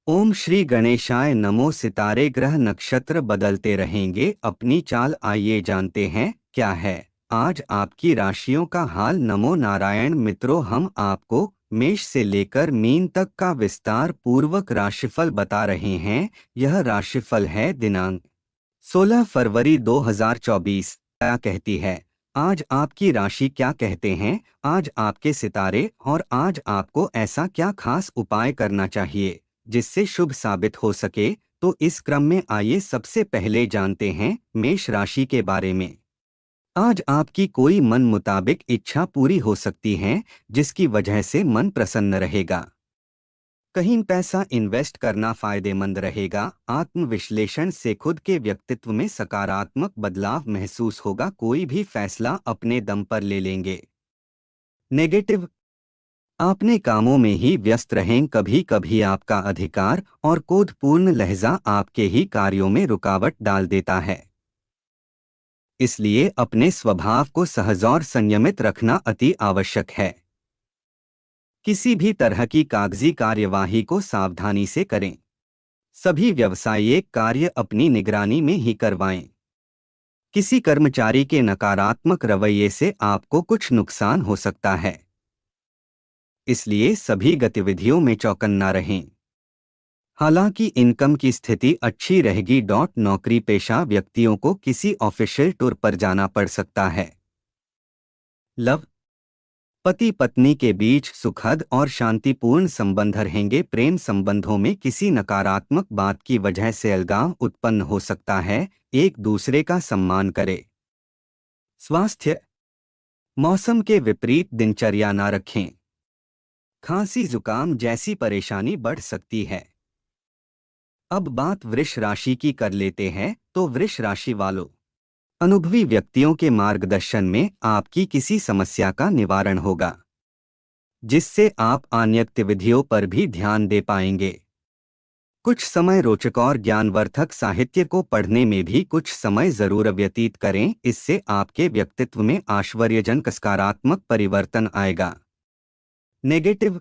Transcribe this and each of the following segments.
ओम श्री गणेशाय नमो। सितारे ग्रह नक्षत्र बदलते रहेंगे, अपनी चाल आइए जानते हैं क्या है आज आपकी राशियों का हाल। नमो नारायण मित्रों, हम आपको मेष से लेकर मीन तक का विस्तार पूर्वक राशिफल बता रहे हैं। यह राशिफल है दिनांक 16 फरवरी 2024। क्या कहती है आज आपकी राशि, क्या कहते हैं आज आपके सितारे, और आज आपको ऐसा क्या खास उपाय करना चाहिए जिससे शुभ साबित हो सके। तो इस क्रम में आइए सबसे पहले जानते हैं मेष राशि के बारे में। आज आपकी कोई मन मुताबिक इच्छा पूरी हो सकती है, जिसकी वजह से मन प्रसन्न रहेगा। कहीं पैसा इन्वेस्ट करना फायदेमंद रहेगा। आत्मविश्लेषण से खुद के व्यक्तित्व में सकारात्मक बदलाव महसूस होगा। कोई भी फैसला अपने दम पर ले लेंगे। नेगेटिव, अपने कामों में ही व्यस्त रहें। कभी कभी आपका अधिकार और क्रोधपूर्ण लहजा आपके ही कार्यों में रुकावट डाल देता है। इसलिए अपने स्वभाव को सहज और संयमित रखना अति आवश्यक है। किसी भी तरह की कागजी कार्यवाही को सावधानी से करें। सभी व्यावसायिक कार्य अपनी निगरानी में ही करवाएं। किसी कर्मचारी के नकारात्मक रवैये से आपको कुछ नुकसान हो सकता है, इसलिए सभी गतिविधियों में चौकन्ना रहें। हालांकि इनकम की स्थिति अच्छी रहेगी। नौकरी पेशा व्यक्तियों को किसी ऑफिशियल टूर पर जाना पड़ सकता है। लव, पति पत्नी के बीच सुखद और शांतिपूर्ण संबंध रहेंगे। प्रेम संबंधों में किसी नकारात्मक बात की वजह से अलगाव उत्पन्न हो सकता है। एक दूसरे का सम्मान करें। स्वास्थ्य, मौसम के विपरीत दिनचर्या ना रखें। खांसी जुकाम जैसी परेशानी बढ़ सकती है। अब बात वृष राशि की कर लेते हैं। तो वृष राशि वालों, अनुभवी व्यक्तियों के मार्गदर्शन में आपकी किसी समस्या का निवारण होगा, जिससे आप अन्य गतिविधियों पर भी ध्यान दे पाएंगे। कुछ समय रोचक और ज्ञानवर्धक साहित्य को पढ़ने में भी कुछ समय जरूर व्यतीत करें। इससे आपके व्यक्तित्व में आश्चर्यजनक सकारात्मक परिवर्तन आएगा। नेगेटिव,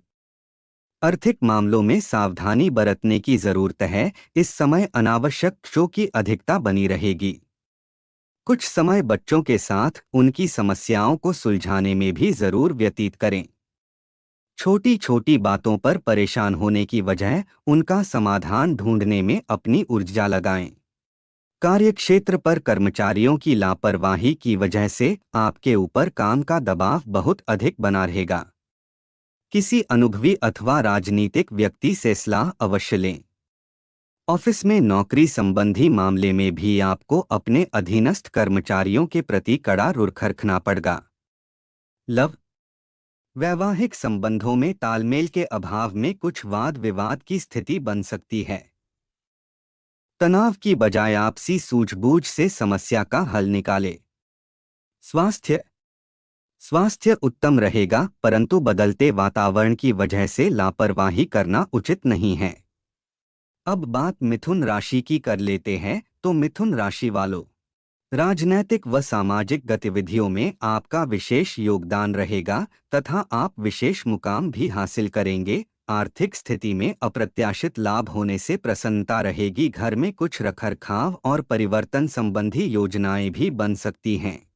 आर्थिक मामलों में सावधानी बरतने की जरूरत है। इस समय अनावश्यक खर्चों की अधिकता बनी रहेगी। कुछ समय बच्चों के साथ उनकी समस्याओं को सुलझाने में भी जरूर व्यतीत करें। छोटी छोटी बातों पर परेशान होने की बजाय उनका समाधान ढूंढने में अपनी ऊर्जा लगाएं। कार्यक्षेत्र पर कर्मचारियों की लापरवाही की वजह से आपके ऊपर काम का दबाव बहुत अधिक बना रहेगा। किसी अनुभवी अथवा राजनीतिक व्यक्ति से सलाह अवश्य लें। ऑफिस में नौकरी संबंधी मामले में भी आपको अपने अधीनस्थ कर्मचारियों के प्रति कड़ा रुख रखना पड़ेगा। लव, वैवाहिक संबंधों में तालमेल के अभाव में कुछ वाद विवाद की स्थिति बन सकती है। तनाव की बजाय आपसी सूझबूझ से समस्या का हल निकालें। स्वास्थ्य, स्वास्थ्य उत्तम रहेगा, परंतु बदलते वातावरण की वजह से लापरवाही करना उचित नहीं है। अब बात मिथुन राशि की कर लेते हैं। तो मिथुन राशि वालों, राजनैतिक व सामाजिक गतिविधियों में आपका विशेष योगदान रहेगा तथा आप विशेष मुकाम भी हासिल करेंगे। आर्थिक स्थिति में अप्रत्याशित लाभ होने से प्रसन्नता रहेगी। घर में कुछ रखरखाव और परिवर्तन संबंधी योजनाएं भी बन सकती हैं।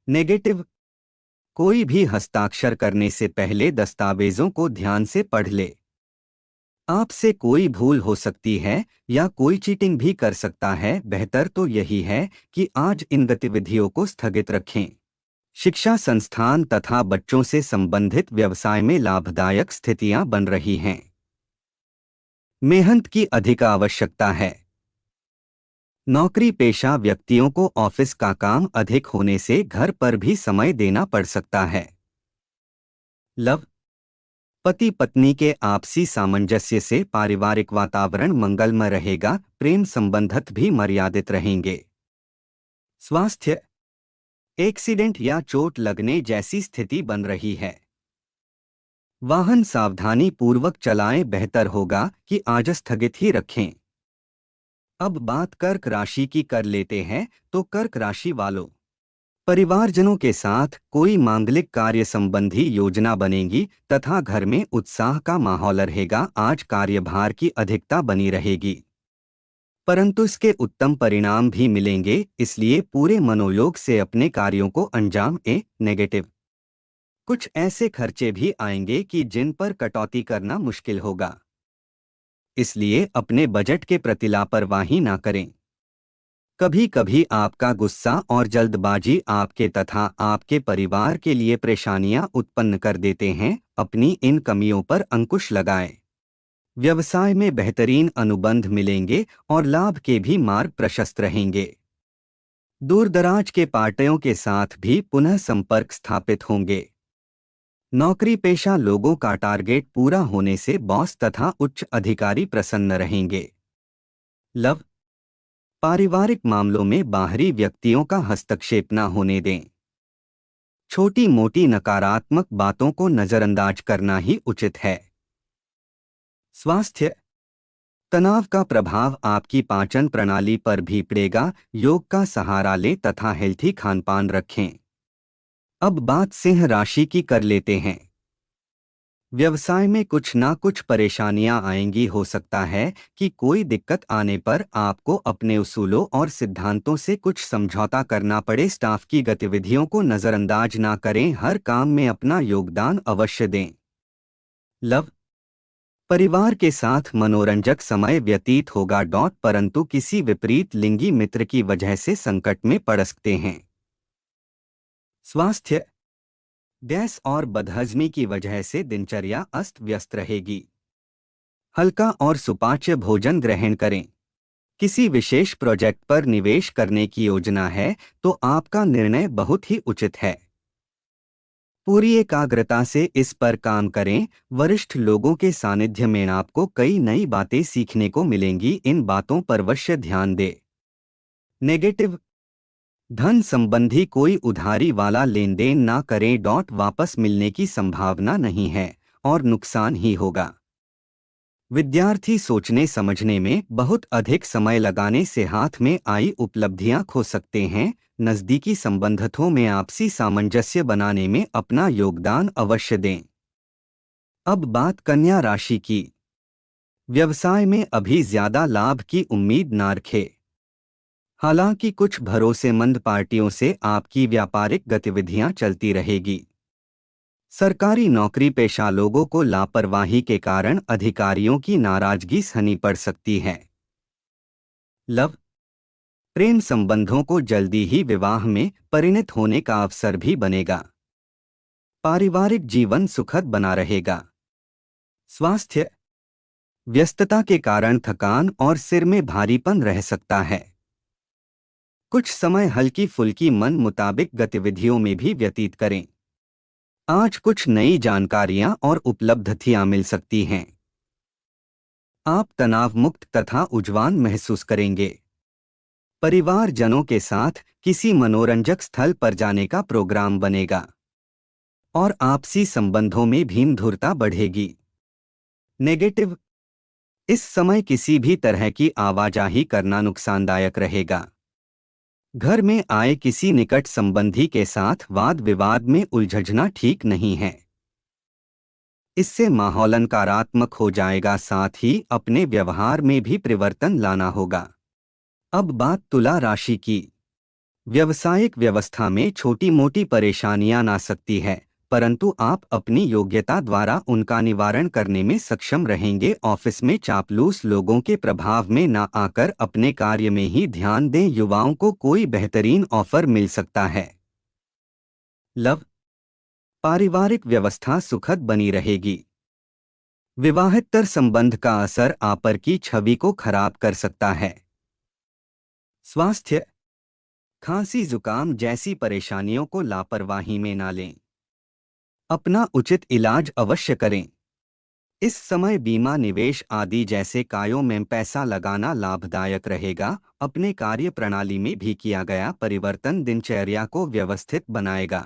नेगेटिव, कोई भी हस्ताक्षर करने से पहले दस्तावेजों को ध्यान से पढ़ ले। आपसे कोई भूल हो सकती है या कोई चीटिंग भी कर सकता है। बेहतर तो यही है कि आज इन गतिविधियों को स्थगित रखें। शिक्षा संस्थान तथा बच्चों से संबंधित व्यवसाय में लाभदायक स्थितियां बन रही हैं। मेहनत की अधिक आवश्यकता है। नौकरी पेशा व्यक्तियों को ऑफिस का काम अधिक होने से घर पर भी समय देना पड़ सकता है। लव, पति पत्नी के आपसी सामंजस्य से पारिवारिक वातावरण मंगलमय रहेगा। प्रेम संबंधत भी मर्यादित रहेंगे। स्वास्थ्य, एक्सीडेंट या चोट लगने जैसी स्थिति बन रही है। वाहन सावधानी पूर्वक चलाएं, बेहतर होगा कि आज स्थगित ही रखें। अब बात कर्क राशि की कर लेते हैं। तो कर्क राशि वालों, परिवारजनों के साथ कोई मांगलिक कार्य संबंधी योजना बनेगी तथा घर में उत्साह का माहौल रहेगा। आज कार्यभार की अधिकता बनी रहेगी, परंतु इसके उत्तम परिणाम भी मिलेंगे, इसलिए पूरे मनोयोग से अपने कार्यों को अंजाम ए नेगेटिव। कुछ ऐसे खर्चे भी आएंगे कि जिन पर कटौती करना मुश्किल होगा, इसलिए अपने बजट के प्रति लापरवाही ना करें। कभी कभी आपका गुस्सा और जल्दबाजी आपके तथा आपके परिवार के लिए परेशानियां उत्पन्न कर देते हैं। अपनी इन कमियों पर अंकुश लगाएं। व्यवसाय में बेहतरीन अनुबंध मिलेंगे और लाभ के भी मार्ग प्रशस्त रहेंगे। दूरदराज के पार्टियों के साथ भी पुनः संपर्क स्थापित होंगे। नौकरी पेशा लोगों का टारगेट पूरा होने से बॉस तथा उच्च अधिकारी प्रसन्न रहेंगे। लव, पारिवारिक मामलों में बाहरी व्यक्तियों का हस्तक्षेप न होने दें। छोटी मोटी नकारात्मक बातों को नजरअंदाज करना ही उचित है। स्वास्थ्य, तनाव का प्रभाव आपकी पाचन प्रणाली पर भी पड़ेगा। योग का सहारा लें तथा हेल्थी खानपान रखें। अब बात सिंह राशि की कर लेते हैं। व्यवसाय में कुछ ना कुछ परेशानियां आएंगी। हो सकता है कि कोई दिक्कत आने पर आपको अपने उसूलों और सिद्धांतों से कुछ समझौता करना पड़े। स्टाफ की गतिविधियों को नजरअंदाज ना करें, हर काम में अपना योगदान अवश्य दें। लव, परिवार के साथ मनोरंजक समय व्यतीत होगा। परंतु किसी विपरीत लिंगी मित्र की वजह से संकट में पड़ सकते हैं। स्वास्थ्य, गैस और बदहजमी की वजह से दिनचर्या अस्त व्यस्त रहेगी। हल्का और सुपाच्य भोजन ग्रहण करें। किसी विशेष प्रोजेक्ट पर निवेश करने की योजना है तो आपका निर्णय बहुत ही उचित है। पूरी एकाग्रता से इस पर काम करें। वरिष्ठ लोगों के सानिध्य में आपको कई नई बातें सीखने को मिलेंगी। इन बातों पर अवश्य ध्यान दें। नेगेटिव, धन संबंधी कोई उधारी वाला लेन देन ना करें। वापस मिलने की संभावना नहीं है और नुकसान ही होगा। विद्यार्थी सोचने समझने में बहुत अधिक समय लगाने से हाथ में आई उपलब्धियां खो सकते हैं। नज़दीकी संबंधों में आपसी सामंजस्य बनाने में अपना योगदान अवश्य दें। अब बात कन्या राशि की। व्यवसाय में अभी ज्यादा लाभ की उम्मीद ना रखें। हालांकि कुछ भरोसेमंद पार्टियों से आपकी व्यापारिक गतिविधियां चलती रहेगी। सरकारी नौकरी पेशा लोगों को लापरवाही के कारण अधिकारियों की नाराजगी सहनी पड़ सकती है। लव, प्रेम संबंधों को जल्दी ही विवाह में परिणत होने का अवसर भी बनेगा। पारिवारिक जीवन सुखद बना रहेगा। स्वास्थ्य, व्यस्तता के कारण थकान और सिर में भारीपन रह सकता है। कुछ समय हल्की फुल्की मन मुताबिक गतिविधियों में भी व्यतीत करें। आज कुछ नई जानकारियां और उपलब्धियां मिल सकती हैं। आप तनाव मुक्त तथा ऊर्जावान महसूस करेंगे। परिवारजनों के साथ किसी मनोरंजक स्थल पर जाने का प्रोग्राम बनेगा और आपसी संबंधों में भीमधुरता बढ़ेगी। नेगेटिव, इस समय किसी भी तरह की आवाजाही करना नुकसानदायक रहेगा। घर में आए किसी निकट संबंधी के साथ वाद विवाद में उलझना ठीक नहीं है। इससे माहौल नकारात्मक हो जाएगा। साथ ही अपने व्यवहार में भी परिवर्तन लाना होगा। अब बात तुला राशि की। व्यवसायिक व्यवस्था में छोटी मोटी परेशानियां आ सकती है, परंतु आप अपनी योग्यता द्वारा उनका निवारण करने में सक्षम रहेंगे। ऑफिस में चापलूस लोगों के प्रभाव में ना आकर अपने कार्य में ही ध्यान दें। युवाओं को कोई बेहतरीन ऑफर मिल सकता है। लव, पारिवारिक व्यवस्था सुखद बनी रहेगी। विवाहेतर संबंध का असर आप पर की छवि को खराब कर सकता है। स्वास्थ्य, खांसी जुकाम जैसी परेशानियों को लापरवाही में ना लें। अपना उचित इलाज अवश्य करें। इस समय बीमा निवेश आदि जैसे कार्यों में पैसा लगाना लाभदायक रहेगा। अपने कार्य प्रणाली में भी किया गया परिवर्तन दिनचर्या को व्यवस्थित बनाएगा।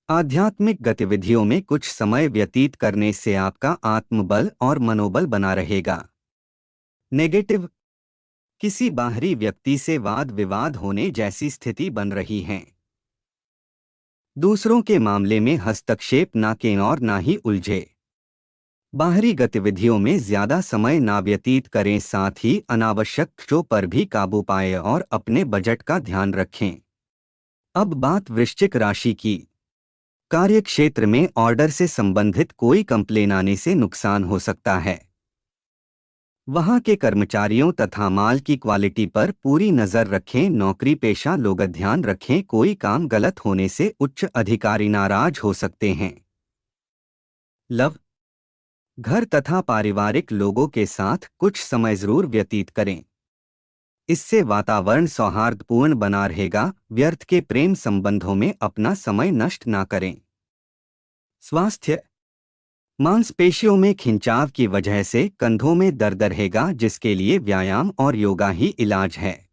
आध्यात्मिक गतिविधियों में कुछ समय व्यतीत करने से आपका आत्मबल और मनोबल बना रहेगा। नेगेटिव, किसी बाहरी व्यक्ति से वाद विवाद होने जैसी स्थिति बन रही है। दूसरों के मामले में हस्तक्षेप ना करें और ना ही उलझे। बाहरी गतिविधियों में ज्यादा समय ना व्यतीत करें, साथ ही अनावश्यक खर्चों पर भी काबू पाएं और अपने बजट का ध्यान रखें। अब बात वृश्चिक राशि की। कार्यक्षेत्र में ऑर्डर से संबंधित कोई कंप्लेन आने से नुकसान हो सकता है। वहां के कर्मचारियों तथा माल की क्वालिटी पर पूरी नजर रखें। नौकरी पेशा लोग ध्यान रखें, कोई काम गलत होने से उच्च अधिकारी नाराज हो सकते हैं। लव, घर तथा पारिवारिक लोगों के साथ कुछ समय जरूर व्यतीत करें, इससे वातावरण सौहार्दपूर्ण बना रहेगा। व्यर्थ के प्रेम संबंधों में अपना समय नष्ट ना करें। स्वास्थ्य, मांसपेशियों में खिंचाव की वजह से कंधों में दर्द रहेगा, जिसके लिए व्यायाम और योगा ही इलाज है।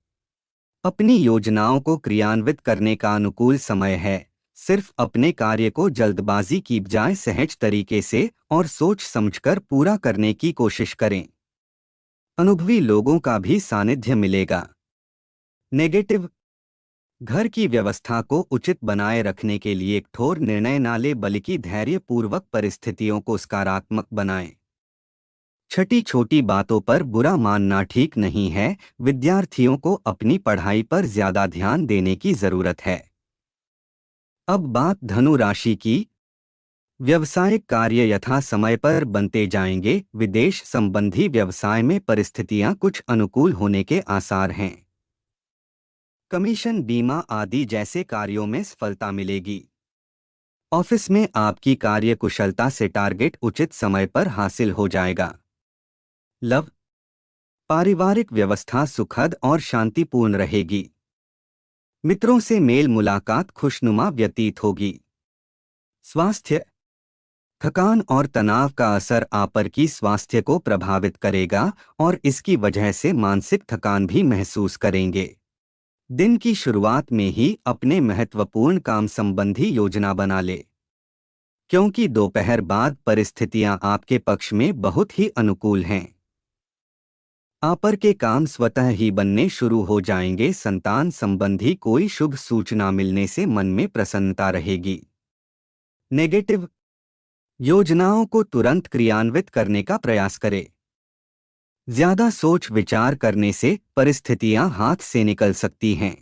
अपनी योजनाओं को क्रियान्वित करने का अनुकूल समय है। सिर्फ अपने कार्य को जल्दबाजी की बजाय सहज तरीके से और सोच समझकर पूरा करने की कोशिश करें। अनुभवी लोगों का भी सानिध्य मिलेगा। नेगेटिव, घर की व्यवस्था को उचित बनाए रखने के लिए कठोर निर्णय ना लें, बल्कि धैर्यपूर्वक परिस्थितियों को सकारात्मक बनाएं। छोटी छोटी बातों पर बुरा मानना ठीक नहीं है। विद्यार्थियों को अपनी पढ़ाई पर ज्यादा ध्यान देने की जरूरत है। अब बात धनु राशि की। व्यवसायिक कार्य यथा समय पर बनते जाएंगे। विदेश संबंधी व्यवसाय में परिस्थितियां कुछ अनुकूल होने के आसार हैं। कमीशन, बीमा आदि जैसे कार्यों में सफलता मिलेगी। ऑफिस में आपकी कार्य कुशलता से टारगेट उचित समय पर हासिल हो जाएगा। लव, पारिवारिक व्यवस्था सुखद और शांतिपूर्ण रहेगी। मित्रों से मेल मुलाकात खुशनुमा व्यतीत होगी। स्वास्थ्य, थकान और तनाव का असर आप पर की स्वास्थ्य को प्रभावित करेगा और इसकी वजह से मानसिक थकान भी महसूस करेंगे। दिन की शुरुआत में ही अपने महत्वपूर्ण काम संबंधी योजना बना ले, क्योंकि दोपहर बाद परिस्थितियां आपके पक्ष में बहुत ही अनुकूल हैं। आप पर के काम स्वतः ही बनने शुरू हो जाएंगे। संतान संबंधी कोई शुभ सूचना मिलने से मन में प्रसन्नता रहेगी। नेगेटिव, योजनाओं को तुरंत क्रियान्वित करने का प्रयास करें। ज्यादा सोच विचार करने से परिस्थितियां हाथ से निकल सकती हैं।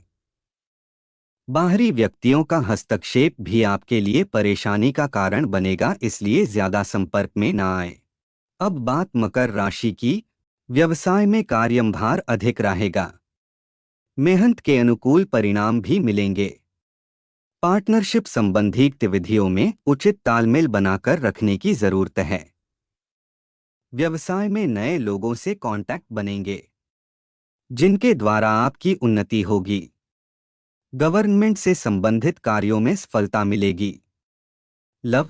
बाहरी व्यक्तियों का हस्तक्षेप भी आपके लिए परेशानी का कारण बनेगा, इसलिए ज्यादा संपर्क में ना आए। अब बात मकर राशि की। व्यवसाय में कार्यभार अधिक रहेगा। मेहनत के अनुकूल परिणाम भी मिलेंगे। पार्टनरशिप संबंधी गतिविधियों में उचित तालमेल बनाकर रखने की जरूरत है। व्यवसाय में नए लोगों से कांटेक्ट बनेंगे, जिनके द्वारा आपकी उन्नति होगी। गवर्नमेंट से संबंधित कार्यों में सफलता मिलेगी। लव,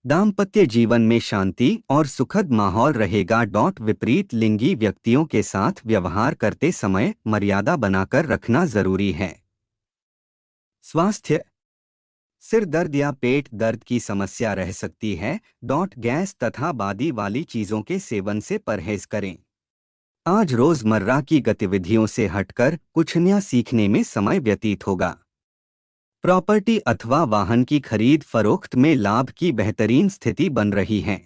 दाम्पत्य जीवन में शांति और सुखद माहौल रहेगा। विपरीत लिंगी व्यक्तियों के साथ व्यवहार करते समय मर्यादा बनाकर रखना जरूरी है। स्वास्थ्य, सिर दर्द या पेट दर्द की समस्या रह सकती है। गैस तथा बादी वाली चीजों के सेवन से परहेज करें। आज रोजमर्रा की गतिविधियों से हटकर कुछ नया सीखने में समय व्यतीत होगा। प्रॉपर्टी अथवा वाहन की खरीद फरोख्त में लाभ की बेहतरीन स्थिति बन रही है।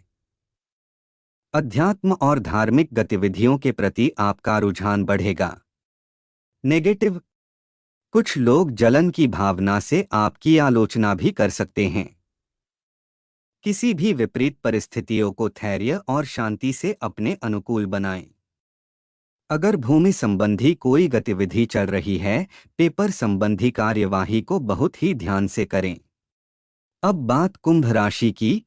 अध्यात्म और धार्मिक गतिविधियों के प्रति आपका रुझान बढ़ेगा। नेगेटिव, कुछ लोग जलन की भावना से आपकी आलोचना भी कर सकते हैं। किसी भी विपरीत परिस्थितियों को धैर्य और शांति से अपने अनुकूल बनाएं। अगर भूमि संबंधी कोई गतिविधि चल रही है, पेपर संबंधी कार्यवाही को बहुत ही ध्यान से करें। अब बात कुंभ राशि की।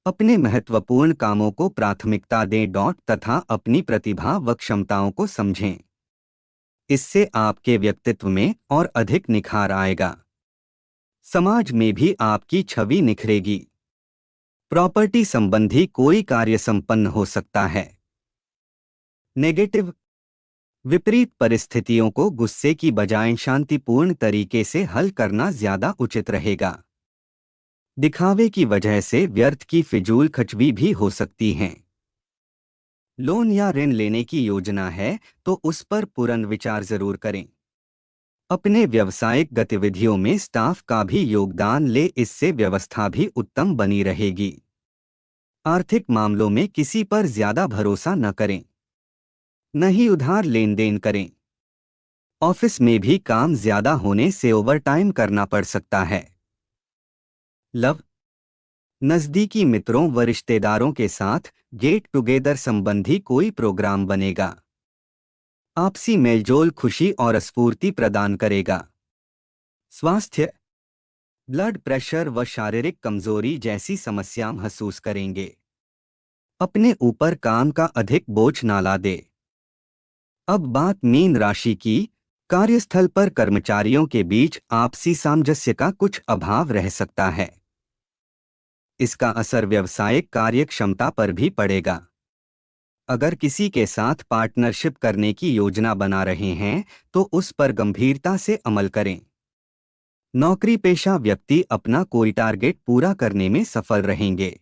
अपने महत्वपूर्ण कामों को प्राथमिकता दें तथा अपनी प्रतिभा व क्षमताओं को समझें। इससे आपके व्यक्तित्व में और अधिक निखार आएगा। समाज में भी आपकी छवि निखरेगी। प्रॉपर्टी संबंधी कोई कार्य संपन्न हो सकता है। नेगेटिव, विपरीत परिस्थितियों को गुस्से की बजाय शांतिपूर्ण तरीके से हल करना ज्यादा उचित रहेगा। दिखावे की वजह से व्यर्थ की फिजूल खर्ची भी हो सकती हैं। लोन या ऋण लेने की योजना है तो उस पर पुनर्विचार जरूर करें। अपने व्यावसायिक गतिविधियों में स्टाफ का भी योगदान ले, इससे व्यवस्था भी उत्तम बनी रहेगी। आर्थिक मामलों में किसी पर ज्यादा भरोसा न करें, न ही उधार लेन देन करें। ऑफिस में भी काम ज्यादा होने से ओवरटाइम करना पड़ सकता है। लव, नजदीकी मित्रों व रिश्तेदारों के साथ गेट टुगेदर संबंधी कोई प्रोग्राम बनेगा। आपसी मेलजोल खुशी और स्फूर्ति प्रदान करेगा। स्वास्थ्य, ब्लड प्रेशर व शारीरिक कमजोरी जैसी समस्या महसूस करेंगे। अपने ऊपर काम का अधिक बोझ ना ला दे। अब बात मीन राशि की। कार्यस्थल पर कर्मचारियों के बीच आपसी सामंजस्य का कुछ अभाव रह सकता है। इसका असर व्यावसायिक कार्यक्षमता पर भी पड़ेगा। अगर किसी के साथ पार्टनरशिप करने की योजना बना रहे हैं तो उस पर गंभीरता से अमल करें। नौकरी पेशा व्यक्ति अपना कोई टारगेट पूरा करने में सफल रहेंगे।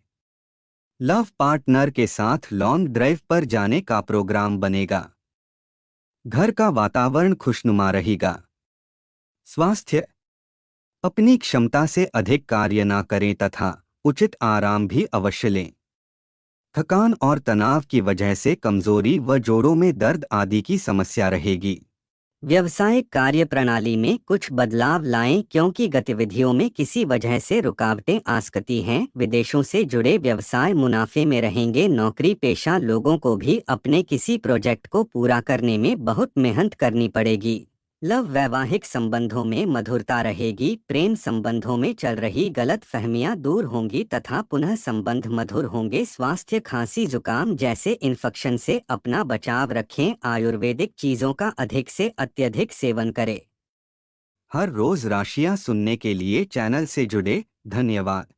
लव पार्टनर के साथ लॉन्ग ड्राइव पर जाने का प्रोग्राम बनेगा। घर का वातावरण खुशनुमा रहेगा। स्वास्थ्य, अपनी क्षमता से अधिक कार्य न करें तथा उचित आराम भी अवश्य लें। थकान और तनाव की वजह से कमजोरी व जोड़ों में दर्द आदि की समस्या रहेगी। व्यवसायिक कार्य प्रणाली में कुछ बदलाव लाएं क्योंकि गतिविधियों में किसी वजह से रुकावटें आ सकती हैं। विदेशों से जुड़े व्यवसाय मुनाफे में रहेंगे। नौकरी पेशा लोगों को भी अपने किसी प्रोजेक्ट को पूरा करने में बहुत मेहनत करनी पड़ेगी। लव, वैवाहिक संबंधों में मधुरता रहेगी। प्रेम संबंधों में चल रही गलत फहमियां दूर होंगी तथा पुनः संबंध मधुर होंगे। स्वास्थ्य, खांसी जुकाम जैसे इन्फेक्शन से अपना बचाव रखें। आयुर्वेदिक चीजों का अधिक से अत्यधिक सेवन करें। हर रोज राशियां सुनने के लिए चैनल से जुड़े। धन्यवाद।